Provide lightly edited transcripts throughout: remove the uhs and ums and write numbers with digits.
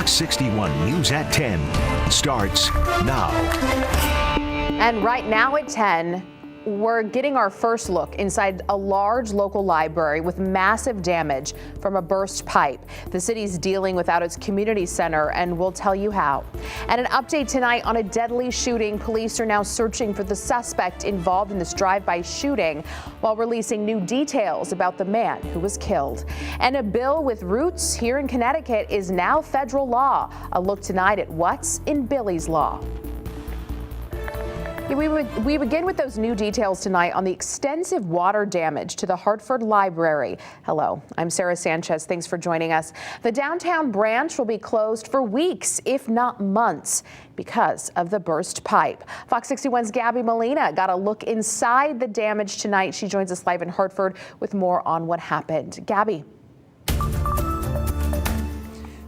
Fox 61 News at 10 starts now. And right now at 10, we're getting our first look inside a large local library with massive damage from a burst pipe. The city's dealing without its community center, and we'll tell you how. And an update tonight on a deadly shooting. Police are now searching for the suspect involved in this drive-by shooting while releasing new details about the man who was killed. And a bill with roots here in Connecticut is now federal law. A look tonight at what's in Billy's Law. We begin with those new details tonight on the extensive water damage to the Hartford Library. Hello, I'm Sarah Sanchez. Thanks for joining us. The downtown branch will be closed for weeks, if not months, because of the burst pipe. Fox 61's Gabby Molina got a look inside the damage tonight. She joins us live in Hartford with more on what happened. Gabby.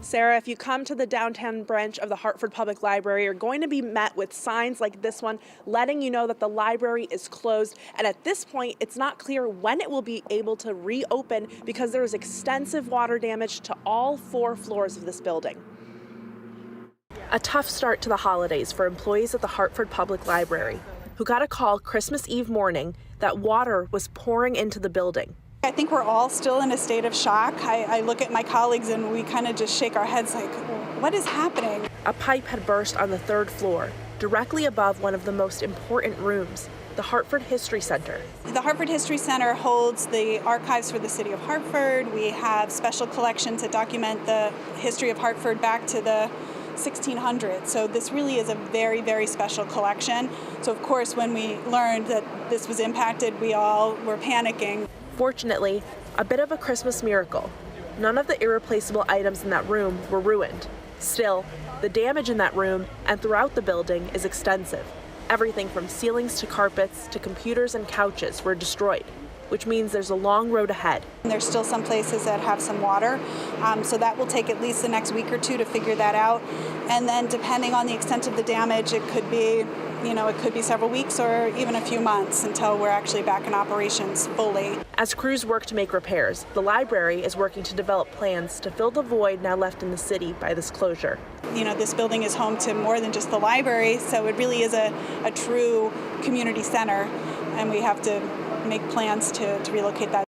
Sarah, if you come to the downtown branch of the Hartford Public Library, you're going to be met with signs like this one letting you know that the library is closed. And at this point, it's not clear when it will be able to reopen because there is extensive water damage to all 4 floors of this building. A tough start to the holidays for employees at the Hartford Public Library, who got a call Christmas Eve morning that water was pouring into the building. I think we're all still in a state of shock. I look at my colleagues and we kind of just shake our heads like, what is happening? A pipe had burst on the 3rd floor, directly above one of the most important rooms, the Hartford History Center. The Hartford History Center holds the archives for the city of Hartford. We have special collections that document the history of Hartford back to the 1600s. So this really is a very, very special collection. So of course, when we learned that this was impacted, we all were panicking. Fortunately, a bit of a Christmas miracle. None of the irreplaceable items in that room were ruined. Still, the damage in that room and throughout the building is extensive. Everything from ceilings to carpets to computers and couches were destroyed, which means there's a long road ahead. There's still some places that have some water, so that will take at least the next week or two to figure that out. And then depending on the extent of the damage, it could be several weeks or even a few months until we're actually back in operations fully. As crews work to make repairs, the library is working to develop plans to fill the void now left in the city by this closure. This building is home to more than just the library, so it really is a true community center, and we have to make plans to relocate that.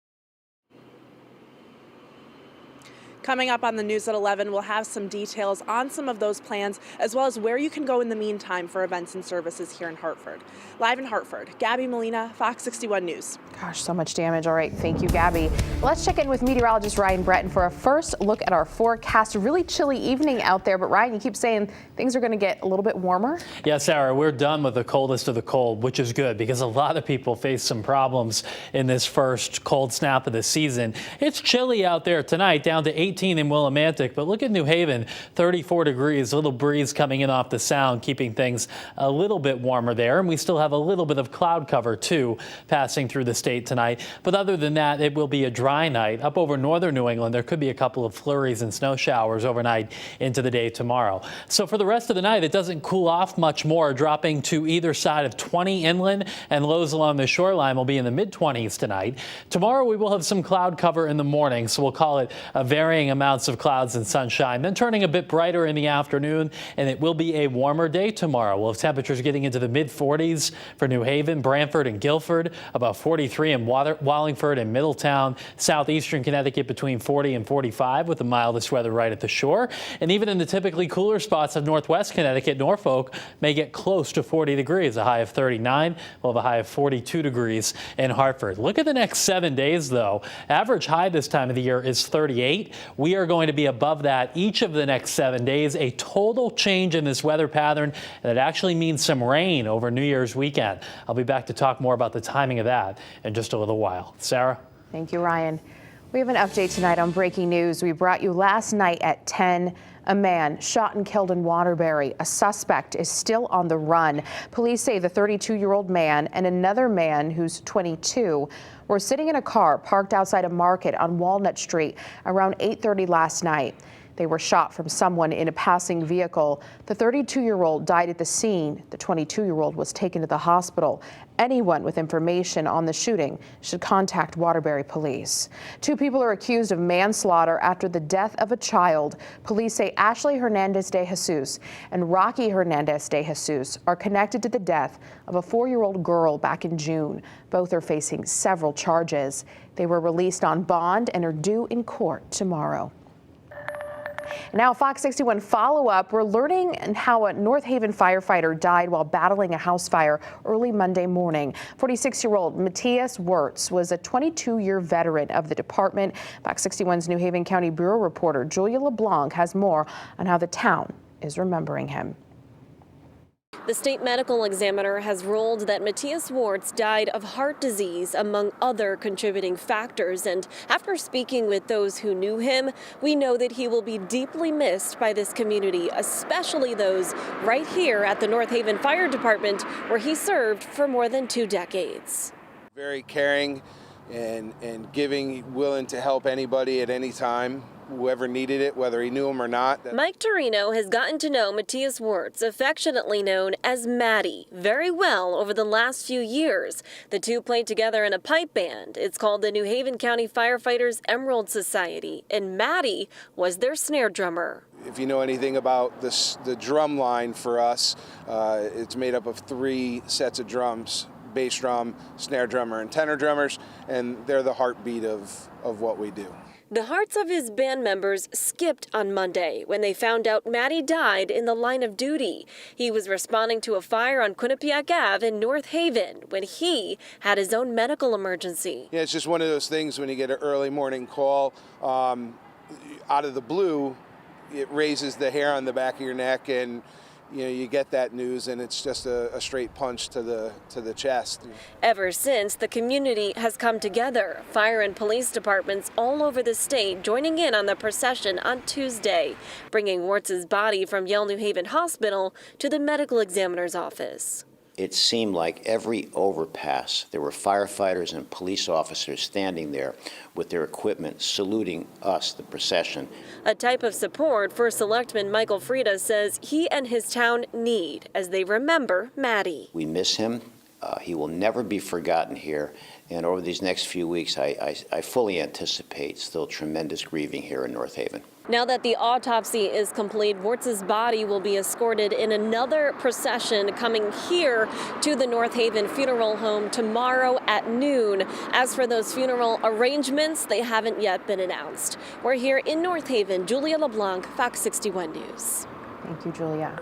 Coming up on the news at 11, we'll have some details on some of those plans, as well as where you can go in the meantime for events and services here in Hartford. Live in Hartford, Gabby Molina, Fox 61 News. Gosh, so much damage. All right, thank you, Gabby. Let's check in with meteorologist Ryan Breton for a first look at our forecast. A really chilly evening out there, but Ryan, you keep saying things are going to get a little bit warmer. Yeah, Sarah, we're done with the coldest of the cold, which is good because a lot of people face some problems in this first cold snap of the season. It's chilly out there tonight, down to 18 in Willimantic, but look at New Haven, 34 degrees, a little breeze coming in off the sound, keeping things a little bit warmer there. And we still have a little bit of cloud cover, too, passing through the state tonight. But other than that, it will be a dry night. Up over northern New England, there could be a couple of flurries and snow showers overnight into the day tomorrow. So for the rest of the night, it doesn't cool off much more, dropping to either side of 20 inland, and lows along the shoreline will be in the mid-20s tonight. Tomorrow, we will have some cloud cover in the morning, so we'll call it a varying amounts of clouds and sunshine, then turning a bit brighter in the afternoon, and it will be a warmer day tomorrow. We'll have temperatures getting into the mid-40s for New Haven, Branford, and Guilford, about 43 in Wallingford and Middletown, southeastern Connecticut between 40 and 45 with the mildest weather right at the shore. And even in the typically cooler spots of northwest Connecticut, Norfolk may get close to 40 degrees, a high of 39. We'll have a high of 42 degrees in Hartford. Look at the next 7 days, though. Average high this time of the year is 38. We are going to be above that each of the next 7 days, a total change in this weather pattern, and it actually means some rain over New Year's weekend. I'll be back to talk more about the timing of that in just a little while. Sarah? Thank you, Ryan. We have an update tonight on breaking news. We brought you last night at 10. A man shot and killed in Waterbury. A suspect is still on the run. Police say the 32-year-old man and another man who's 22 were sitting in a car parked outside a market on Walnut Street around 8:30 last night. They were shot from someone in a passing vehicle. The 32-year-old died at the scene. The 22-year-old was taken to the hospital. Anyone with information on the shooting should contact Waterbury police. 2 people are accused of manslaughter after the death of a child. Police say Ashley Hernandez de Jesus and Rocky Hernandez de Jesus are connected to the death of a 4-year-old girl back in June. Both are facing several charges. They were released on bond and are due in court tomorrow. Now, Fox 61 follow-up. We're learning how a North Haven firefighter died while battling a house fire early Monday morning. 46-year-old Matthias Wirtz was a 22-year veteran of the department. Fox 61's New Haven County Bureau reporter Julia LeBlanc has more on how the town is remembering him. The state medical examiner has ruled that Matthias Wirtz died of heart disease, among other contributing factors. And after speaking with those who knew him, we know that he will be deeply missed by this community, especially those right here at the North Haven Fire Department, where he served for more than 2 decades. Very caring and giving, willing to help anybody at any time, whoever needed it, whether he knew him or not. Mike Torino has gotten to know Matthias Wirtz, affectionately known as Matty, very well over the last few years. The two played together in a pipe band. It's called the New Haven County Firefighters Emerald Society, and Matty was their snare drummer. If you know anything about the drum line for us, it's made up of 3 sets of drums: bass drum, snare drummer, and tenor drummers, and they're the heartbeat of what we do. The hearts of his band members skipped on Monday when they found out Matty died in the line of duty. He was responding to a fire on Quinnipiac Ave in North Haven when he had his own medical emergency. Yeah, it's just one of those things when you get an early morning call out of the blue, it raises the hair on the back of your neck, and you get that news, and it's just a straight punch to the chest. Ever since, the community has come together. Fire and police departments all over the state joining in on the procession on Tuesday, bringing Wirtz's body from Yale New Haven Hospital to the medical examiner's office. It seemed like every overpass, there were firefighters and police officers standing there with their equipment, saluting us, the procession. A type of support First Selectman Michael Frieda says he and his town need as they remember Matty. We miss him. He will never be forgotten here. And over these next few weeks, I fully anticipate still tremendous grieving here in North Haven. Now that the autopsy is complete, Wirtz's body will be escorted in another procession coming here to the North Haven Funeral Home tomorrow at noon. As for those funeral arrangements, they haven't yet been announced. We're here in North Haven. Julia LeBlanc, Fox 61 News. Thank you, Julia.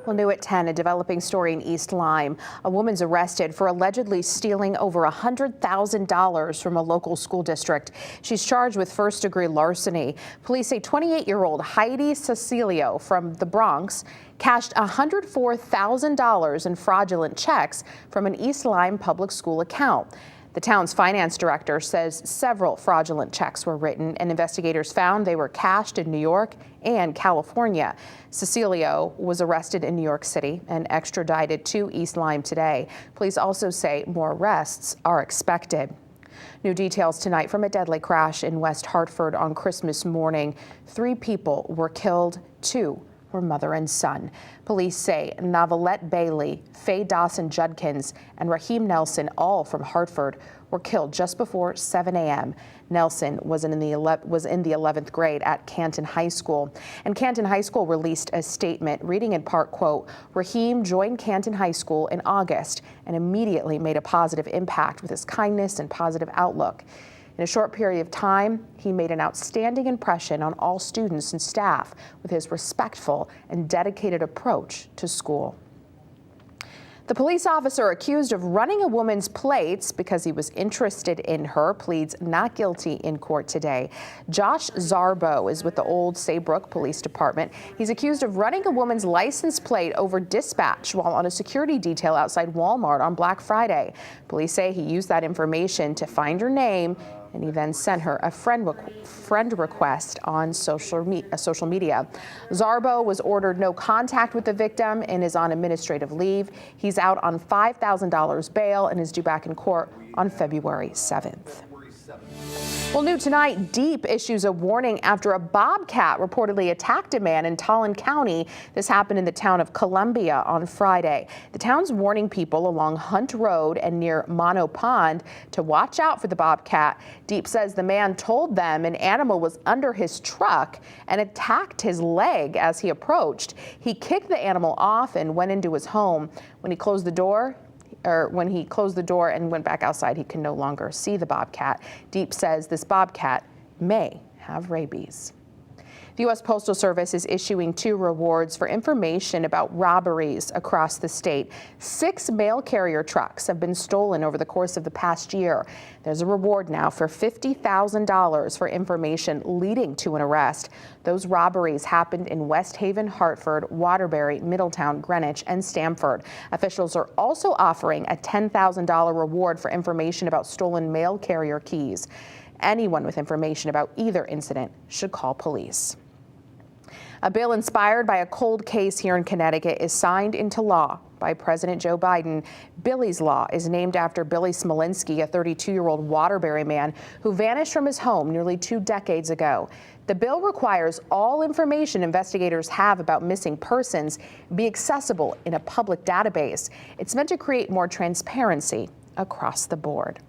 Well, new at 10, a developing story in East Lyme. A woman's arrested for allegedly stealing over $100,000 from a local school district. She's charged with first-degree larceny. Police say 28-year-old Heidi Cecilio from the Bronx cashed $104,000 in fraudulent checks from an East Lyme public school account. The town's finance director says several fraudulent checks were written, and investigators found they were cashed in New York and California. Cecilio was arrested in New York City and extradited to East Lyme today. Police also say more arrests are expected. New details tonight from a deadly crash in West Hartford on Christmas morning. 3 people were killed, 2 were mother and son. Police say Navalette Bailey, Faye Dawson Judkins, and Raheem Nelson, all from Hartford, were killed just before 7 a.m. Nelson was in the 11th grade at Canton High School. And Canton High School released a statement reading in part, quote, Raheem joined Canton High School in August and immediately made a positive impact with his kindness and positive outlook. In a short period of time, he made an outstanding impression on all students and staff with his respectful and dedicated approach to school. The police officer accused of running a woman's plates because he was interested in her pleads not guilty in court today. Josh Zarbo is with the Old Saybrook Police Department. He's accused of running a woman's license plate over dispatch while on a security detail outside Walmart on Black Friday. Police say he used that information to find her name, and he then sent her a friend request on social media. Zarbo was ordered no contact with the victim and is on administrative leave. He's out on $5,000 bail and is due back in court on February 7th. Well, new tonight, Deep issues a warning after a bobcat reportedly attacked a man in Tolland County. This happened in the town of Columbia on Friday. The town's warning people along Hunt Road and near Mono Pond to watch out for the bobcat. Deep says the man told them an animal was under his truck and attacked his leg as he approached. He kicked the animal off and went into his home. When he closed the door and went back outside, he can no longer see the bobcat. Deep says this bobcat may have rabies. The U.S. Postal Service is issuing 2 rewards for information about robberies across the state. 6 mail carrier trucks have been stolen over the course of the past year. There's a reward now for $50,000 for information leading to an arrest. Those robberies happened in West Haven, Hartford, Waterbury, Middletown, Greenwich, and Stamford. Officials are also offering a $10,000 reward for information about stolen mail carrier keys. Anyone with information about either incident should call police. A bill inspired by a cold case here in Connecticut is signed into law by President Joe Biden. Billy's Law is named after Billy Smolinski, a 32-year-old Waterbury man who vanished from his home nearly 2 decades ago. The bill requires all information investigators have about missing persons be accessible in a public database. It's meant to create more transparency across the board.